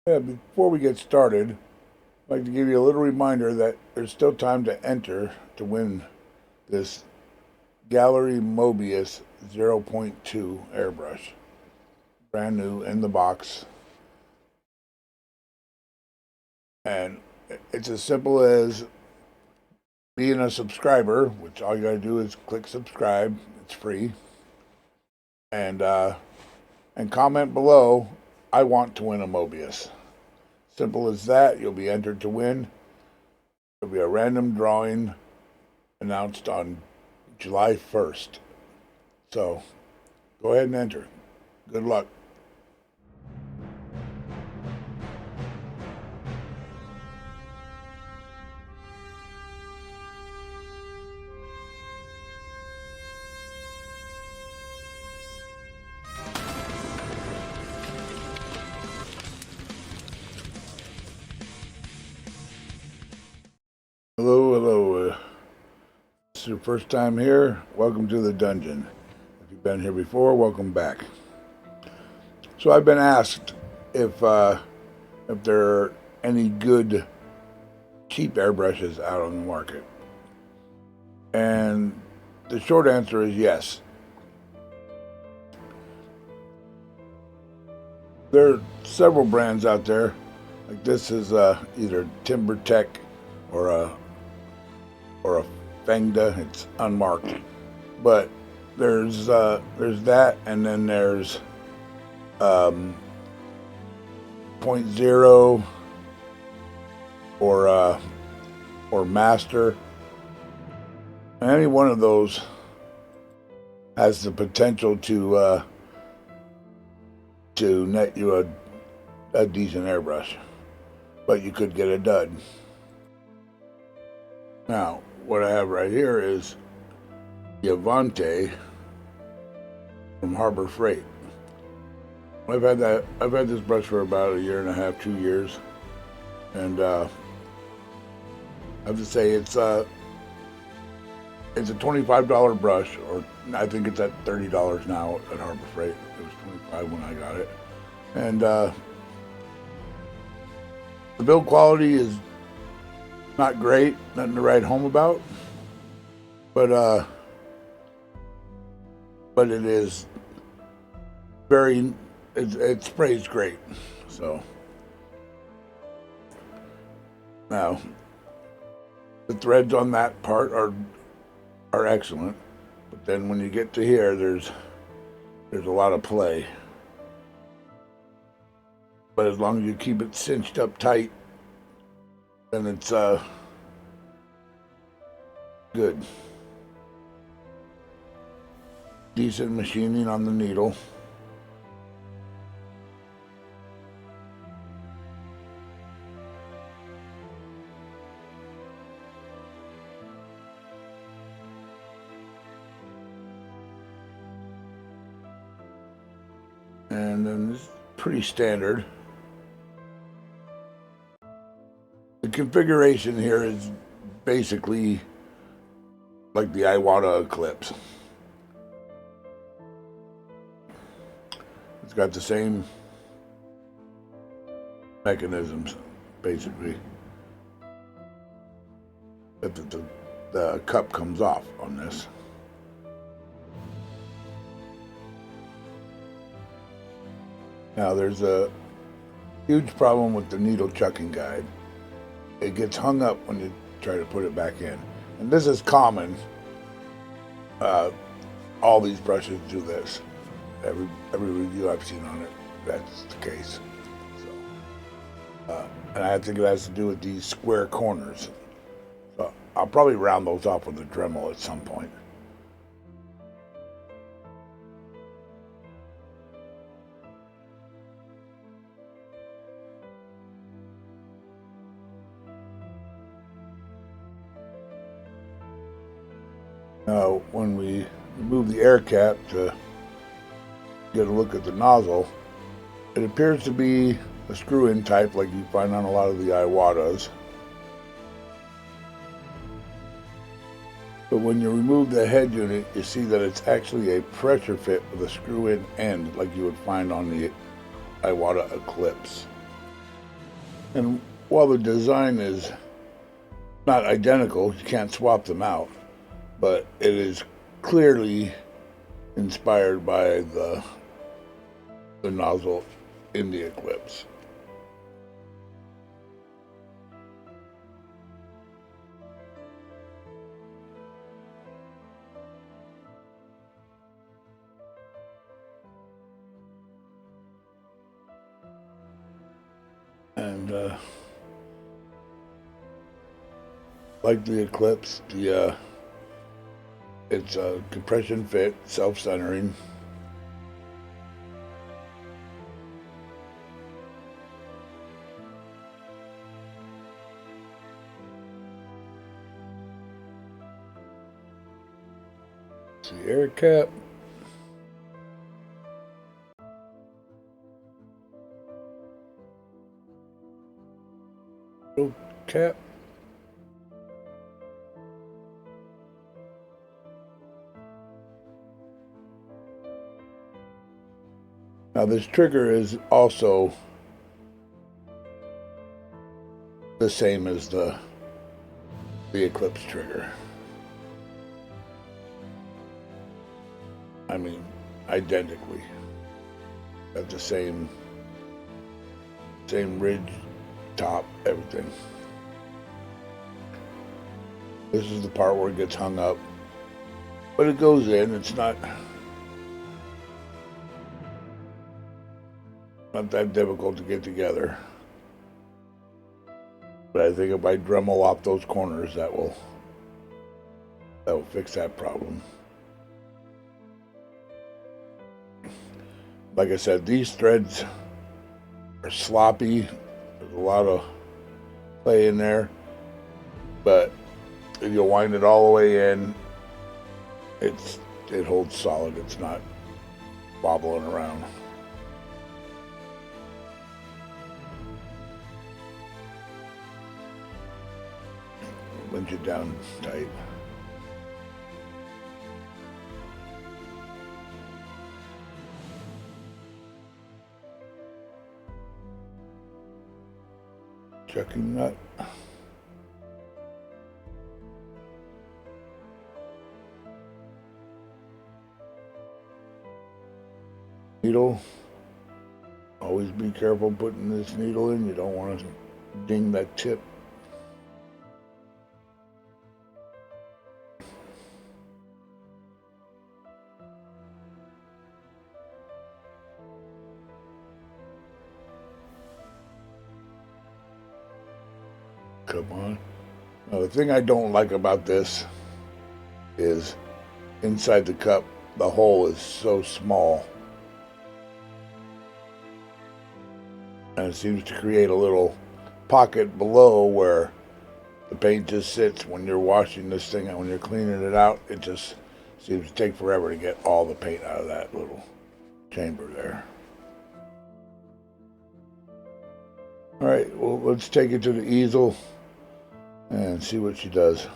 Yeah, before we get started, I'd like to give you a little reminder that there's still time to enter to win this Gallery Mobius zero point 0.2 airbrush. Brand new in the box. And it's as simple as being a subscriber, which all you gotta do is click subscribe. It's free. And comment below, I want to win a Mobius. Simple as that. You'll be entered to win. There'll be a random drawing announced on July 1st. So go ahead and enter. Good luck. Hello, hello. This is your first time here. Welcome to the dungeon. If you've been here before, welcome back. So I've been asked if there are any good cheap airbrushes out on the market, and the short answer is yes. There are several brands out there. Like this is either TimberTech or a Fengda. It's unmarked, but there's that, and then there's point zero or Master. And any one of those has the potential to net you a decent airbrush, but you could get a dud. Now, what I have right here is the Avanti from Harbor Freight. I've had this brush for about a year and a half, 2 years, and I have to say it's a $25 brush, or I think it's at $30 now at Harbor Freight. It was $25 when I got it, and the build quality is not great, nothing to write home about, but it is very, it sprays great. So now the threads on that part are excellent, but then when you get to here, there's a lot of play. But as long as you keep it cinched up tight, then it's good. Decent machining on the needle. And then this is pretty standard. The configuration here is basically like the Iwata Eclipse. It's got the same mechanisms, basically. But the cup comes off on this. Now there's a huge problem with the needle chucking guide. It gets hung up when you try to put it back in. And this is common. All these brushes do this. Every review I've seen on it, that's the case. So, and I think it has to do with these square corners. So I'll probably round those off with a Dremel at some point. Now, when we remove the air cap to get a look at the nozzle, it appears to be a screw-in type like you find on a lot of the Iwatas. But when you remove the head unit, you see that it's actually a pressure fit with a screw-in end like you would find on the Iwata Eclipse. And while the design is not identical, you can't swap them out, but it is clearly inspired by the nozzle in the Eclipse. And like the Eclipse, it's a compression fit, self-centering. It's the air cap. Little cap. Now this trigger is also the same as the Eclipse trigger. I mean, identically. Got the same ridge, top, everything. This is the part where it gets hung up, but it goes in. It's not that difficult to get together. But I think if I Dremel off those corners, that will fix that problem. Like I said, these threads are sloppy. There's a lot of play in there, but if you wind it all the way in, it holds solid. It's not wobbling around. Winch it down tight. Checking nut. Needle. Always be careful putting this needle in. You don't want to ding that tip. Come on. Now, the thing I don't like about this is inside the cup, the hole is so small. And it seems to create a little pocket below where the paint just sits when you're washing this thing and when you're cleaning it out. It just seems to take forever to get all the paint out of that little chamber there. All right, well, let's take it to the easel and see what she does.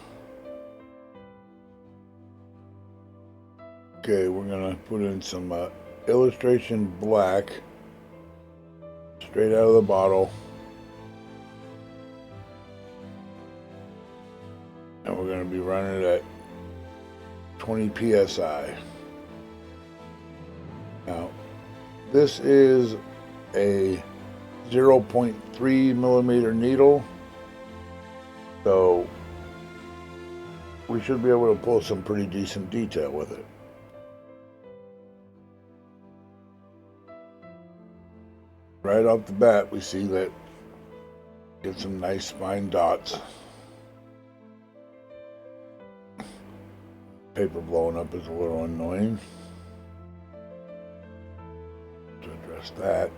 Okay, we're gonna put in some illustration black straight out of the bottle, and we're gonna be running it at 20 psi. Now, this is a 0.3 millimeter needle, so we should be able to pull some pretty decent detail with it. Right off the bat, we see that get some nice fine dots. Paper blowing up is a little annoying. To address that,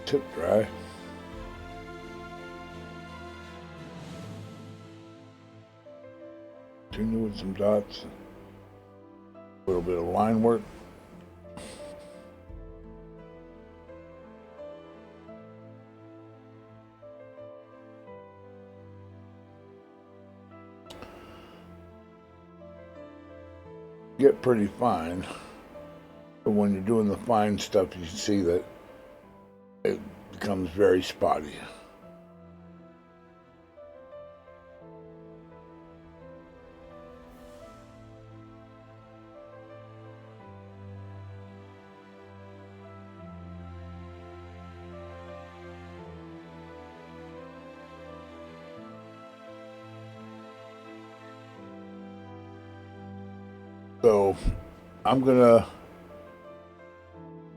tip dry. Continue with some dots, a little bit of line work. get pretty fine. But when you're doing the fine stuff, you see that it becomes very spotty. So I'm gonna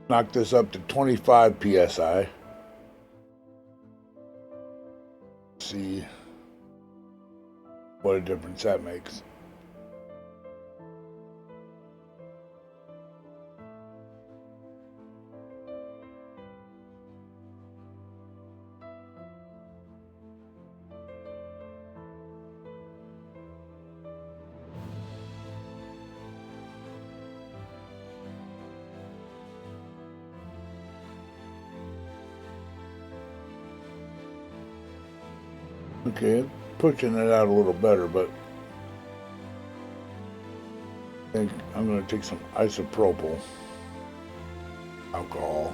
knock this up to 25 psi. See what a difference that makes. Okay, pushing it out a little better, but I think I'm going to take some isopropyl alcohol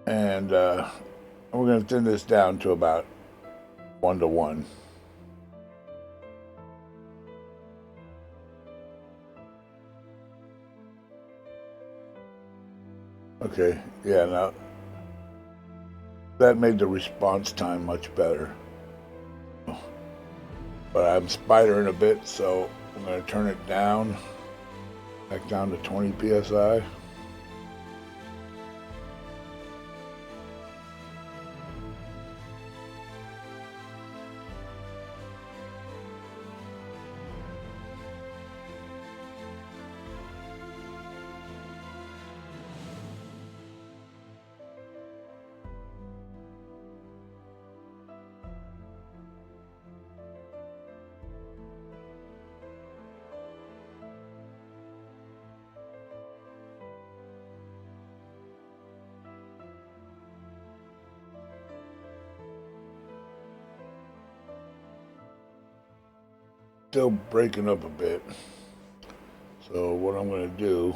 and we're going to thin this down to about 1:1. Okay, yeah, now that made the response time much better. But I'm spidering a bit, so I'm going to turn it down, back down to 20 psi. Still breaking up a bit. So what I'm going to do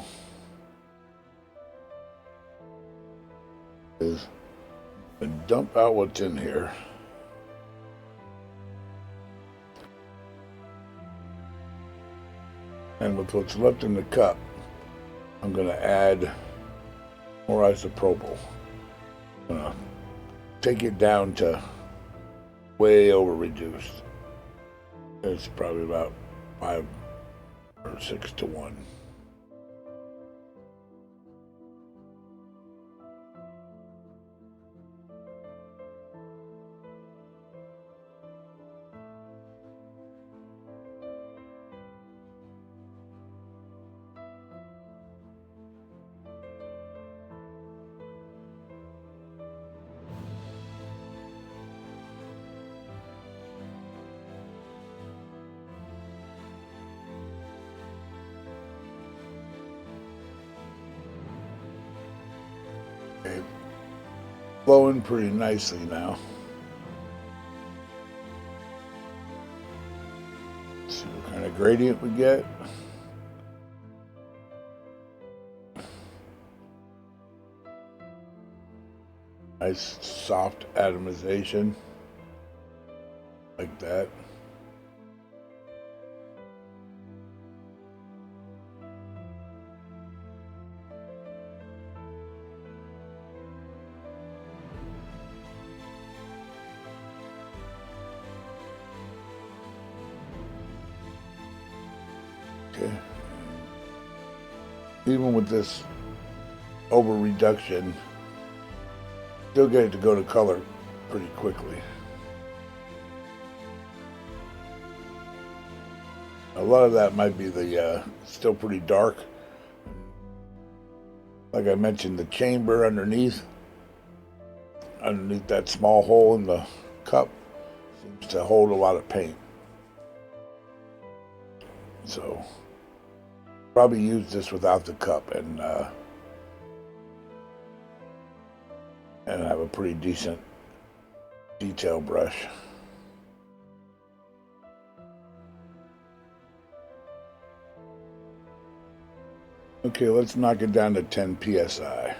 is dump out what's in here. And with what's left in the cup, I'm going to add more isopropyl. I'm going to take it down to way over reduced. It's probably about 5 or 6:1. Okay, flowing pretty nicely now. Let's see what kind of gradient we get. Nice soft atomization, like that. Okay. Even with this over reduction, still get it to go to color pretty quickly. A lot of that might be the still pretty dark. Like I mentioned, the chamber underneath that small hole in the cup seems to hold a lot of paint. So probably use this without the cup and have a pretty decent detail brush. Okay, let's knock it down to 10 psi.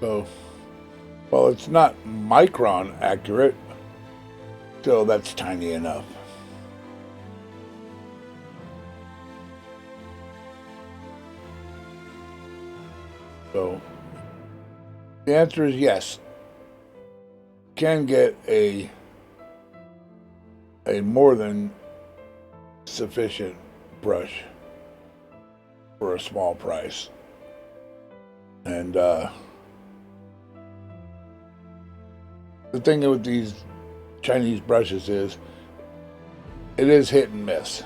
So, well, it's not micron accurate, still that's tiny enough. So, the answer is yes. Can get a more than sufficient brush for a small price. And the thing with these Chinese brushes is it is hit and miss.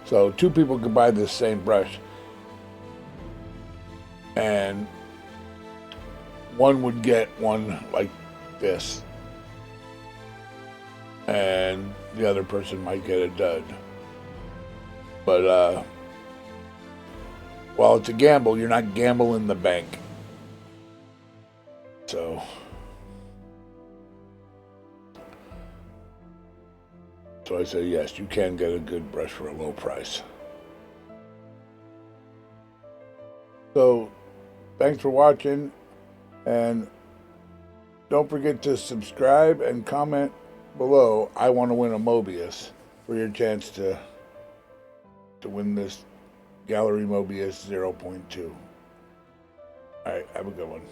So two people could buy this same brush and one would get one like this and the other person might get a dud. But while it's a gamble, you're not gambling the bank. So I say yes, you can get a good brush for a low price. So thanks for watching, and don't forget to subscribe and comment below. I want to win a Mobius for your chance to win this Gallery Mobius 0.2. All right, have a good one.